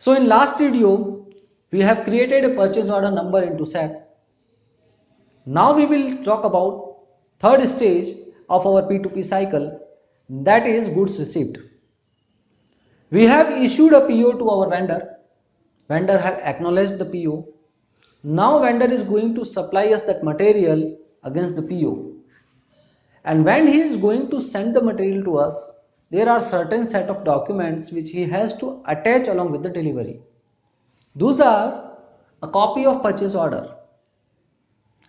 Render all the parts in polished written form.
So in last video, we have created a purchase order number into SAP. Now we will talk about third stage of our P2P cycle, that is goods received. We have issued a PO to our vendor. Vendor have acknowledged the PO. Now vendor is going to supply us that material against the PO. And when he is going to send the material to us, there are certain set of documents which he has to attach along with the delivery. Those are a copy of purchase order.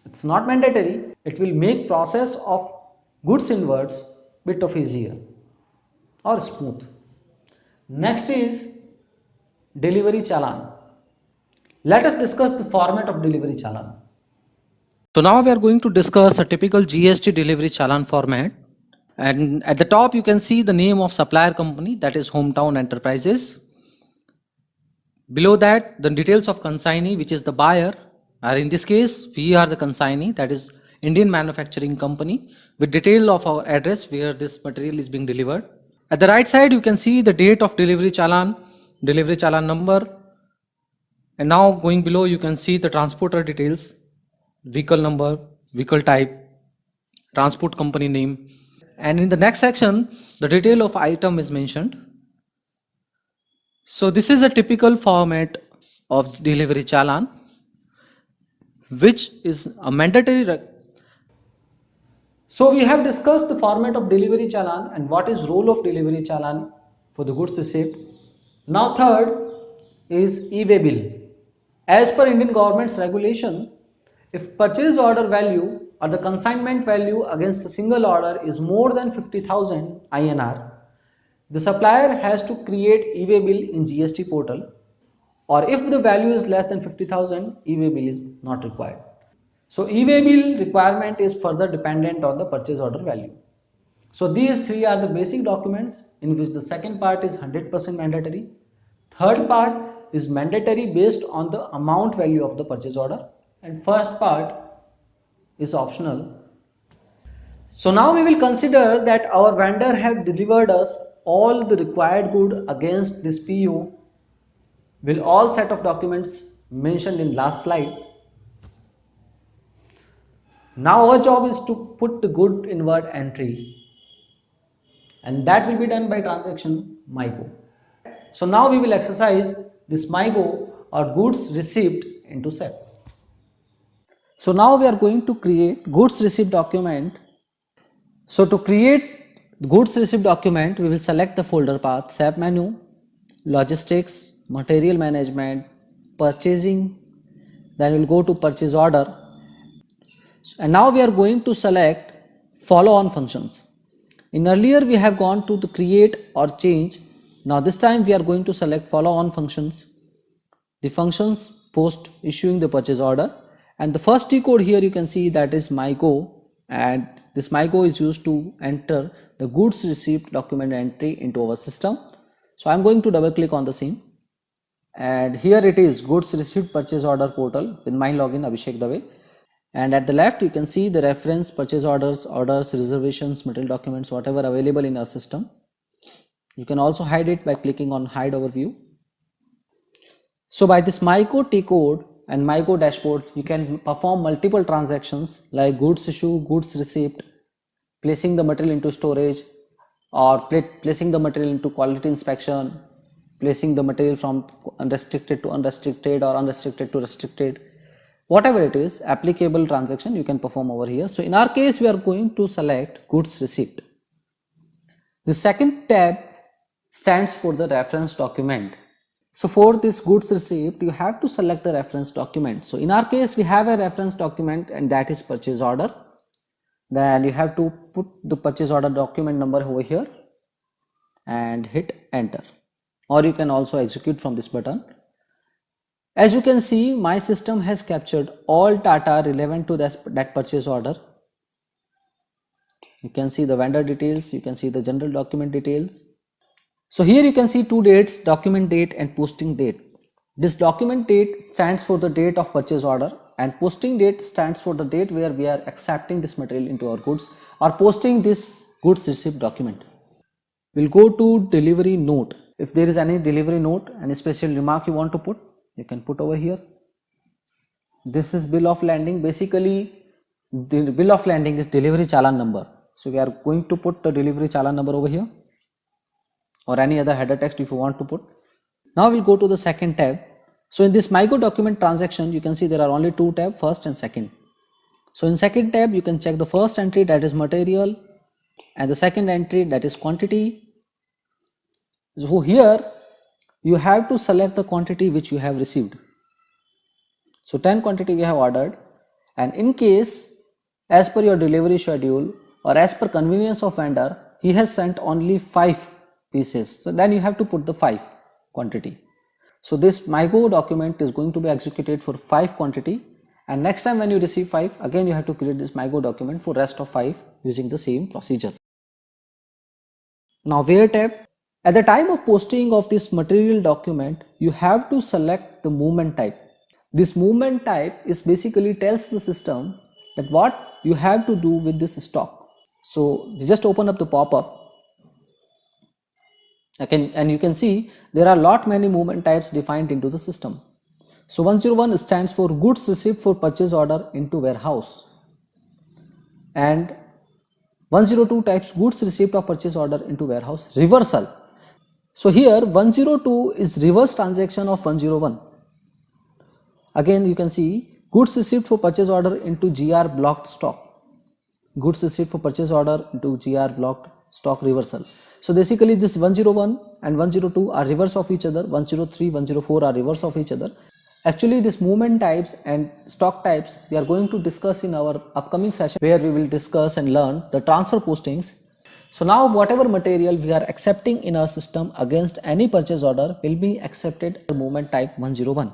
It's not mandatory. It will make process of goods inwards bit of easier or smooth. Next is delivery challan. Let us discuss the format of delivery challan. So now we are going to discuss a typical GST delivery challan format. And at the top you can see the name of supplier company, that is Hometown Enterprises. Below that the details of consignee, which is the buyer, or in this case we are the consignee, that is Indian Manufacturing Company, with detail of our address where this material is being delivered. At the right side you can see the date of delivery challan number, and now going below you can see the transporter details, vehicle number, vehicle type, transport company name, and in the next section the detail of item is mentioned. So this is a typical format of delivery challan, which is a mandatory. So we have discussed the format of delivery challan and what is role of delivery challan for the goods received. Now third is e-way bill. As per Indian government's regulation, if purchase order value or the consignment value against a single order is more than 50,000 INR, the supplier has to create e-way bill in GST portal, or if the value is less than 50,000, e-way bill is not required. So e-way bill requirement is further dependent on the purchase order value. So these three are the basic documents in which the second part is 100% mandatory. Third part is mandatory based on the amount value of the purchase order, and first part is optional. So now we will consider that our vendor have delivered us all the required good against this PO with all set of documents mentioned in last slide. Now our job is to put the good inward entry, and that will be done by transaction MIGO. So now we will exercise this MIGO or goods received into SAP. So now we are going to create goods receipt document. So to create goods receipt document, we will select the folder path, SAP menu, logistics, material management, purchasing, then we will go to purchase order, and now we are going to select follow on functions. In earlier we have gone to the create or change. Now this time we are going to select follow on functions, the functions post issuing the purchase order, and the first T code here you can see that is MIGO, and this MIGO is used to enter the goods received document entry into our system. So I am going to double click on the same, and here it is goods received purchase order portal with my login Abhishek Dave, and at the left you can see the reference purchase orders, reservations, material documents, whatever available in our system. You can also hide it by clicking on hide overview. So by this MIGO T code and MIGO dashboard, you can perform multiple transactions like goods issue, goods received, placing the material into storage, or placing the material into quality inspection, placing the material from unrestricted to unrestricted or unrestricted to restricted. Whatever it is, applicable transaction you can perform over here. So in our case, we are going to select goods received. The second tab stands for the reference document. So for this goods received, you have to select the reference document. So in our case, we have a reference document, and that is purchase order. Then you have to put the purchase order document number over here and hit enter, or you can also execute from this button. As you can see, my system has captured all data relevant to that purchase order. You can see the vendor details, you can see the general document details. So here you can see two dates, document date and posting date. This document date stands for the date of purchase order, and posting date stands for the date where we are accepting this material into our goods or posting this goods received document. We'll go to delivery note. If there is any delivery note, any special remark you want to put, you can put over here. This is bill of lading. Basically, the bill of lading is delivery challan number. So we are going to put the delivery challan number over here, or any other header text if you want to put. Now we'll go to the second tab. So in this MIGO document transaction, you can see there are only two tabs, first and second. So in second tab, you can check the first entry, that is material, and the second entry, that is quantity. So here you have to select the quantity which you have received. So 10 quantity we have ordered, and in case as per your delivery schedule or as per convenience of vendor, he has sent only 5 pieces. So then you have to put the 5 quantity. So this MIGO document is going to be executed for 5 quantity, and next time when you receive 5, again you have to create this MIGO document for rest of 5 using the same procedure. Now where tab. At the time of posting of this material document, you have to select the movement type. This movement type is basically tells the system that what you have to do with this stock. So we just open up the pop-up. And you can see there are lot many movement types defined into the system. So 101 stands for goods received for purchase order into warehouse, and 102 types goods received of purchase order into warehouse reversal. So here 102 is reverse transaction of 101. Again you can see goods received for purchase order into GR blocked stock, goods received for purchase order into GR blocked stock reversal. So basically this 101 and 102 are reverse of each other, 103, 104 are reverse of each other. Actually this movement types and stock types we are going to discuss in our upcoming session, where we will discuss and learn the transfer postings. So now whatever material we are accepting in our system against any purchase order will be accepted movement type 101.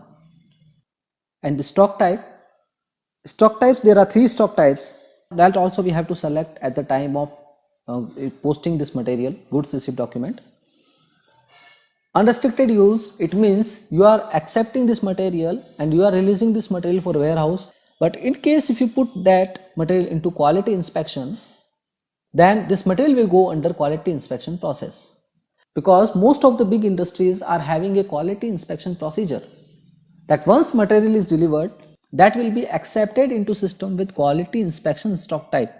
And the stock types, there are 3 stock types that also we have to select at the time of posting this material, goods received document. Unrestricted use, it means you are accepting this material and you are releasing this material for warehouse. But in case if you put that material into quality inspection, then this material will go under quality inspection process, because most of the big industries are having a quality inspection procedure that once material is delivered, that will be accepted into system with quality inspection stock type,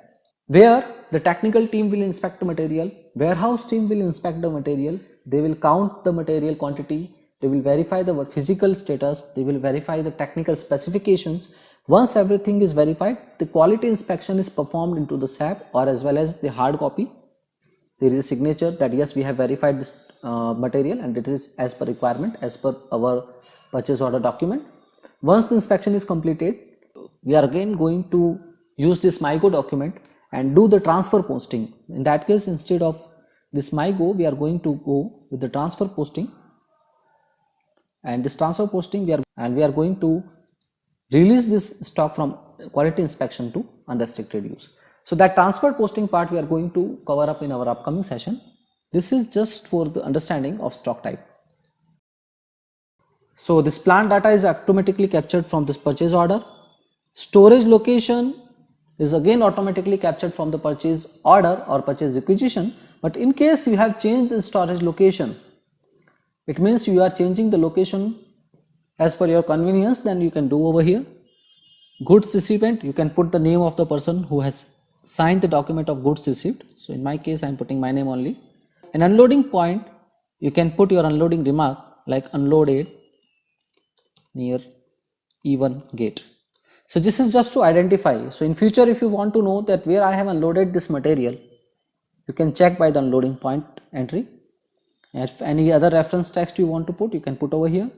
where the technical team will inspect the material, warehouse team will inspect the material, they will count the material quantity, they will verify the physical status, they will verify the technical specifications. Once everything is verified, the quality inspection is performed into the SAP or as well as the hard copy. There is a signature that yes, we have verified this material and it is as per requirement, as per our purchase order document. Once the inspection is completed, we are again going to use this MIGO document and do the transfer posting. In that case, instead of this MIGO, we are going to go with the transfer posting, and this transfer posting we are going to release this stock from quality inspection to unrestricted use. So that transfer posting part we are going to cover up in our upcoming session. This is just for the understanding of stock type. So this plant data is automatically captured from this purchase order. Storage location is again automatically captured from the purchase order or purchase requisition. But in case you have changed the storage location, it means you are changing the location as per your convenience, then you can do over here. Goods recipient, you can put the name of the person who has signed the document of goods received. So in my case, I am putting my name only. An unloading point, you can put your unloading remark like unloaded near E1 gate. So this is just to identify. So in future, if you want to know that where I have unloaded this material, you can check by the unloading point entry. If any other reference text you want to put, you can put over here.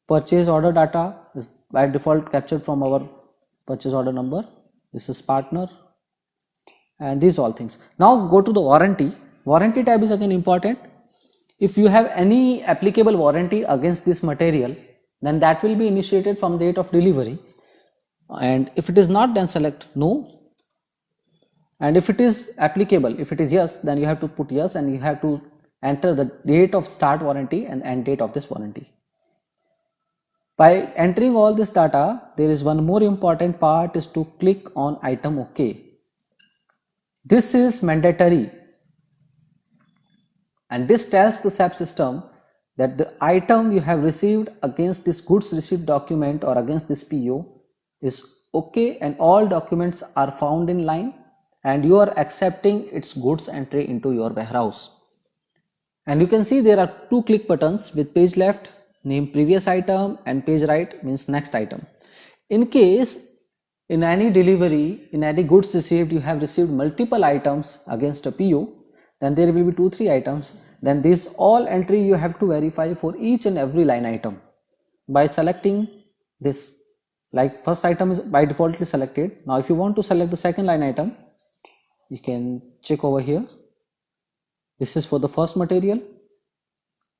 Purchase order data is by default captured from our purchase order number. This is partner and these all things. Now go to the warranty. Warranty tab is again important. If you have any applicable warranty against this material, then that will be initiated from date of delivery. And if it is not, then select no. And if it is applicable, if it is yes, then you have to put yes and you have to enter the date of start warranty and end date of this warranty. By entering all this data, there is one more important part, is to click on item OK. This is mandatory. and this tells the SAP system that the item you have received against this goods receipt document or against this PO is okay and all documents are found in line and you are accepting its goods entry into your warehouse. And you can see there are two click buttons with page left name previous item and page right means next item. In case in any delivery, in any goods received, you have received multiple items against a PO, then there will be 2-3 items. Then this all entry you have to verify for each and every line item by selecting this. Like first item is by defaultly selected. Now if you want to select the second line item, you can check over here. This is for the first material.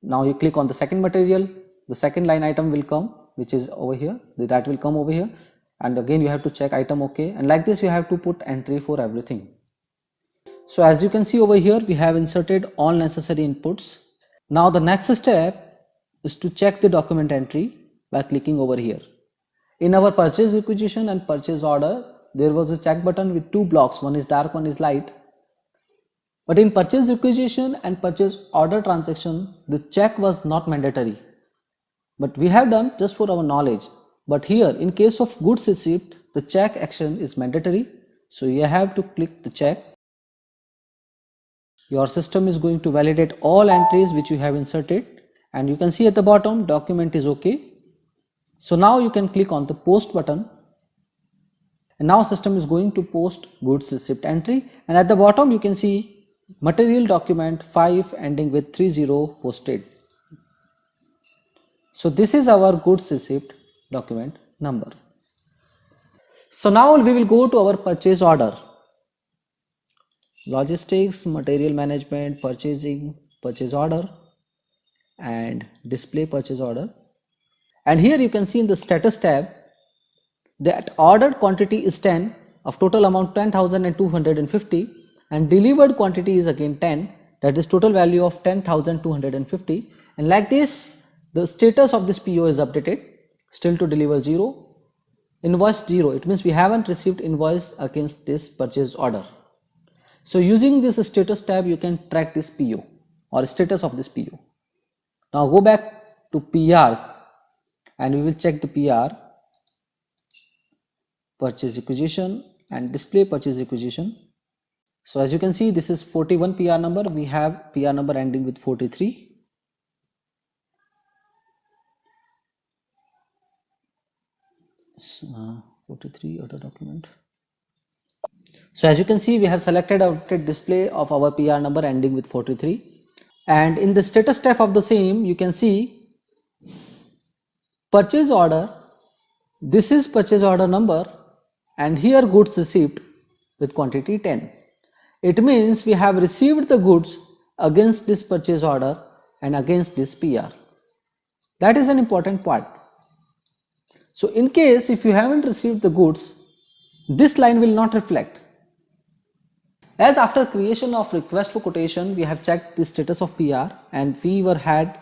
Now you click on the second material, the second line item will come, which is over here, that will come over here, and again you have to check item okay, and like this you have to put entry for everything. So as you can see over here, we have inserted all necessary inputs. Now the next step is to check the document entry by clicking over here. In our purchase requisition and purchase order, there was a check button with two blocks, one is dark, one is light. But in purchase requisition and purchase order transaction, the check was not mandatory. But we have done just for our knowledge. But here, in case of goods receipt, the check action is mandatory. So you have to click the check. Your system is going to validate all entries which you have inserted. And you can see at the bottom, document is okay. So now you can click on the post button. And now system is going to post goods receipt entry. And at the bottom, you can see material document 5 ending with 30 posted. So this is our goods receipt document number. So now we will go to our purchase order. Logistics, material management, purchasing, purchase order and display purchase order. And here you can see in the status tab that ordered quantity is 10 of total amount 10,250 and delivered quantity is again 10, that is total value of 10,250, and like this the status of this PO is updated, still to deliver 0, invoice 0, it means we haven't received invoice against this purchase order. So using this status tab you can track this PO or status of this PO. Now go back to PRs and we will check the PR, purchase requisition and display purchase requisition. So as you can see, this is 41 PR number, we have PR number ending with 43. 43 order document. So as you can see, we have selected a display of our PR number ending with 43, and in the status tab of the same you can see purchase order. This is purchase order number and here goods received with quantity 10. It means we have received the goods against this purchase order and against this PR. That is an important part. So in case if you haven't received the goods, this line will not reflect. As after creation of request for quotation, we have checked the status of PR and we had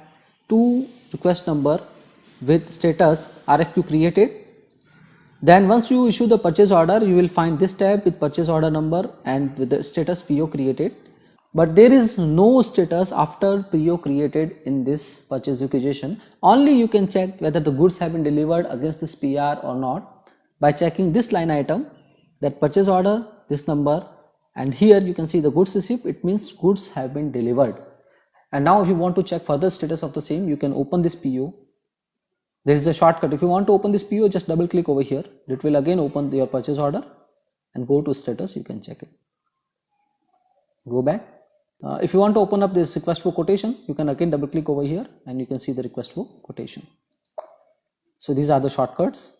two request number with status RFQ created. Then once you issue the purchase order, you will find this tab with purchase order number and with the status PO created. But there is no status after PO created in this purchase requisition. Only you can check whether the goods have been delivered against this PR or not by checking this line item, that purchase order, this number, and here you can see the goods receipt, it means goods have been delivered. And now if you want to check further status of the same, you can open this PO. There is a shortcut. If you want to open this PO, just double click over here. It will again open your purchase order and go to status, you can check it. Go back. If you want to open up this request for quotation, you can again double click over here and you can see the request for quotation. So these are the shortcuts.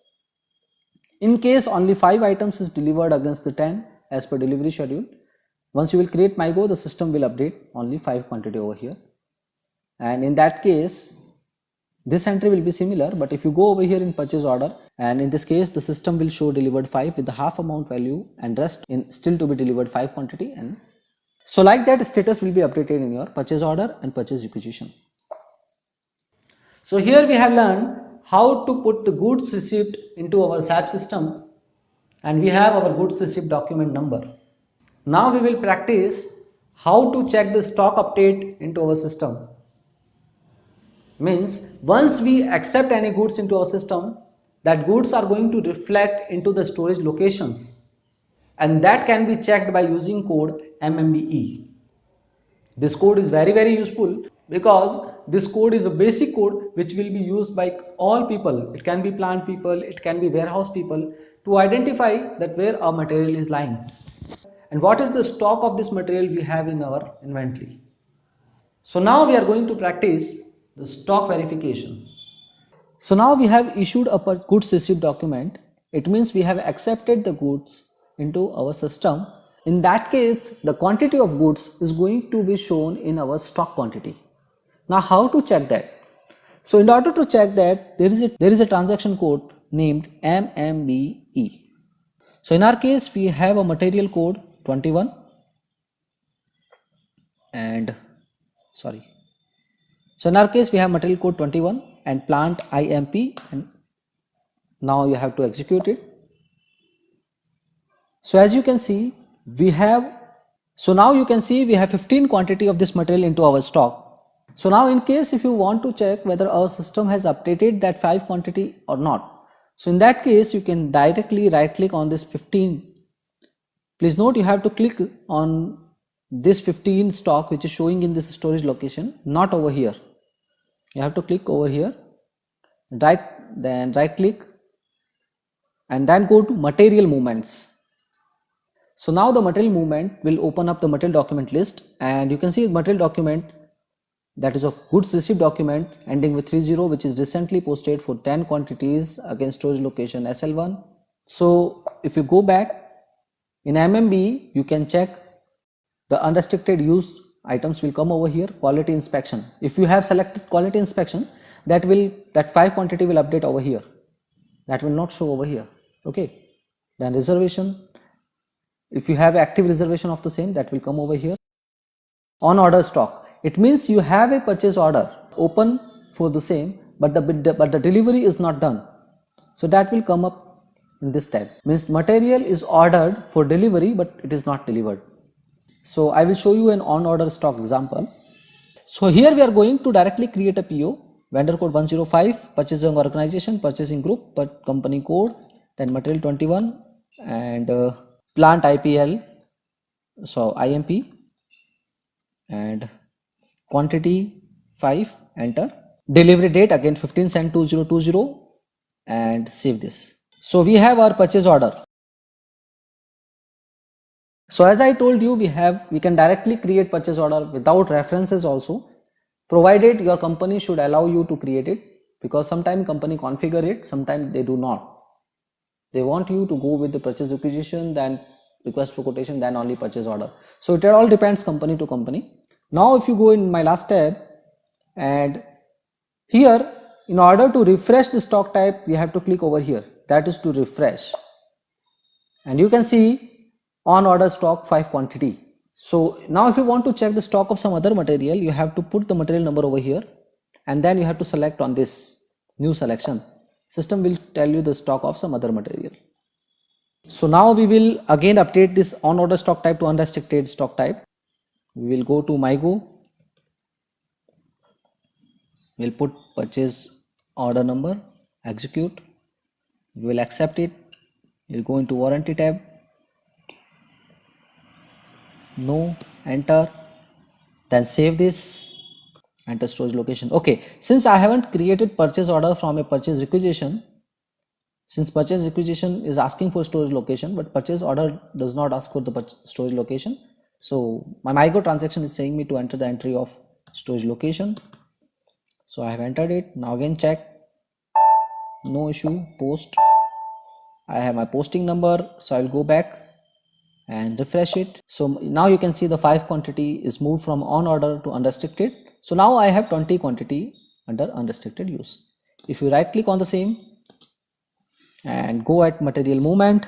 In case only 5 items is delivered against the 10 as per delivery schedule, once you will create MIGO, the system will update only 5 quantity over here. And in that case, this entry will be similar, but if you go over here in purchase order, and in this case the system will show delivered 5 with the half amount value and rest in still to be delivered 5 quantity. And so like that status will be updated in your purchase order and purchase requisition. So here we have learned how to put the goods receipt into our SAP system, and we have our goods receipt document number. Now we will practice How to check the stock update into our system? Means once we accept any goods into our system, that goods are going to reflect into the storage locations, and that can be checked by using code MMBE. This code is very useful because this code is a basic code which will be used by all people. It can be plant people, it can be warehouse people, to identify that where our material is lying and what is the stock of this material we have in our inventory. So now we are going to practice the stock verification. So now we have issued a goods receipt document. It means we have accepted the goods into our system. In that case, the quantity of goods is going to be shown in our stock quantity. Now how to check that? So in order to check that, there is a transaction code named MMBE. So in our case, we have a material code 21 and sorry. So in our case, we have material code 21 and plant IMP, and now you have to execute it. So as you can see, we have, so now you can see we have 15 quantity of this material into our stock. So now in case if you want to check whether our system has updated that 5 quantity or not, so in that case you can directly right click on this 15. Please note you have to click on this 15 stock which is showing in this storage location, not over here. You have to click over here, then right click and then go to material movements. So now the material movement will open up the material document list, and you can see the material document that is of goods received document ending with 30, which is recently posted for 10 quantities against storage location SL1. So if you go back in MMB, you can check the unrestricted use items will come over here, quality inspection. If you have selected quality inspection, that 5 quantity will update over here. That will not show over here. Okay. Then reservation. If you have active reservation of the same, that will come over here. On order stock, it means you have a purchase order open for the same, but the delivery is not done. So that will come up in this tab. Means material is ordered for delivery, but it is not delivered. So I will show you an on order stock example. So here we are going to directly create a PO, vendor code 105, purchasing organization, purchasing group, company code, then material 21 and plant IPL, so IMP and quantity 5, enter. Delivery date again 15 cent 2020 and save this. So we have our purchase order. So as I told you, we can directly create purchase order without references also, provided your company should allow you to create it, because sometimes company configure it, sometimes they do not. They want you to go with the purchase requisition, then request for quotation, then only purchase order. So it all depends company to company. Now if you go in my last tab, and here in order to refresh the stock type, we have to click over here, that is to refresh, and you can see on order stock 5 quantity. So now if you want to check the stock of some other material, you have to put the material number over here and then you have to select on this new selection. System will tell you the stock of some other material. So now we will again update this on order stock type to unrestricted stock type. We will go to MIGO. We'll put purchase order number, execute. We will accept it. We'll go into warranty tab. No, enter, then save this, enter storage location. Okay, since I haven't created purchase order from a purchase requisition, since purchase requisition is asking for storage location, but purchase order does not ask for the storage location. So my MIGO transaction is saying me to enter the entry of storage location. So I have entered it. Now again check, no issue, post. I have my posting number, so I will go back and refresh it. So now you can see the 5 quantity is moved from on order to unrestricted. So now I have 20 quantity under unrestricted use. If you right click on the same and go at material movement,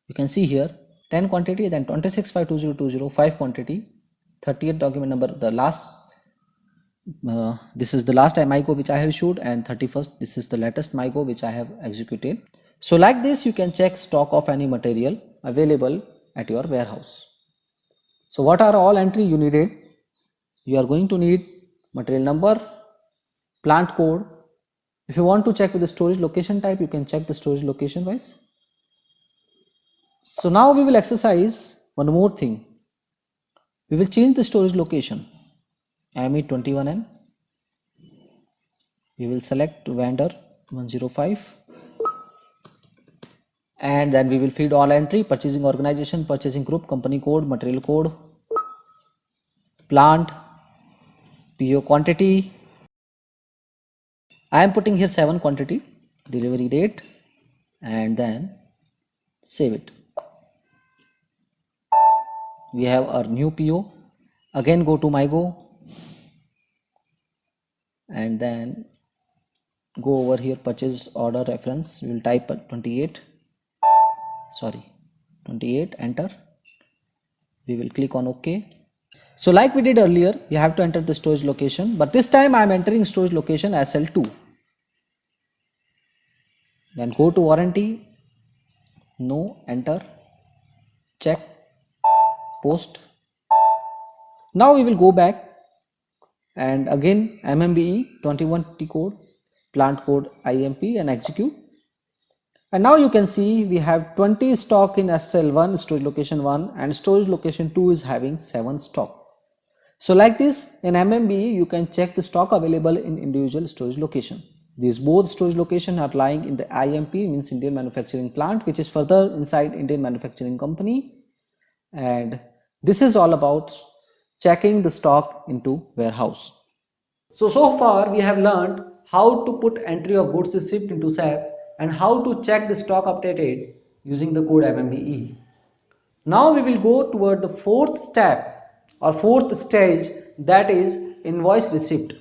you can see here 10 quantity, then 26/5/2020 5 quantity, 38 document number, the last this is the last MIGO which I have issued, and 31st this is the latest MIGO which I have executed. So like this you can check stock of any material available at your warehouse. So what are all entry you needed? You are going to need material number, plant code. If you want to check with the storage location type, you can check the storage location wise. So now we will exercise one more thing. We will change the storage location. ME21N. We will select vendor 105 and then we will feed all entry: purchasing organization, purchasing group, company code, material code, plant, PO quantity. I am putting here 7 quantity, delivery date, and then save it. We have our new PO. Again go to MIGO and then go over here, purchase order reference. We will type 28, enter. We will click on OK. So like we did earlier, you have to enter the storage location, but this time I am entering storage location SL2. Then go to warranty, no, enter, check, post. Now we will go back and again MMBE 21T code, plant code IMP and execute. And now you can see we have 20 stock in SL1, storage location 1, and storage location 2 is having 7 stock. So like this, in MMBE you can check the stock available in individual storage location. These both storage locations are lying in the IMP, means Indian Manufacturing Plant, which is further inside Indian Manufacturing Company. And this is all about checking the stock into warehouse. So far we have learned how to put entry of goods received into SAP and how to check the stock updated using the code MMBE. Now we will go toward the fourth step or fourth stage, that is invoice receipt.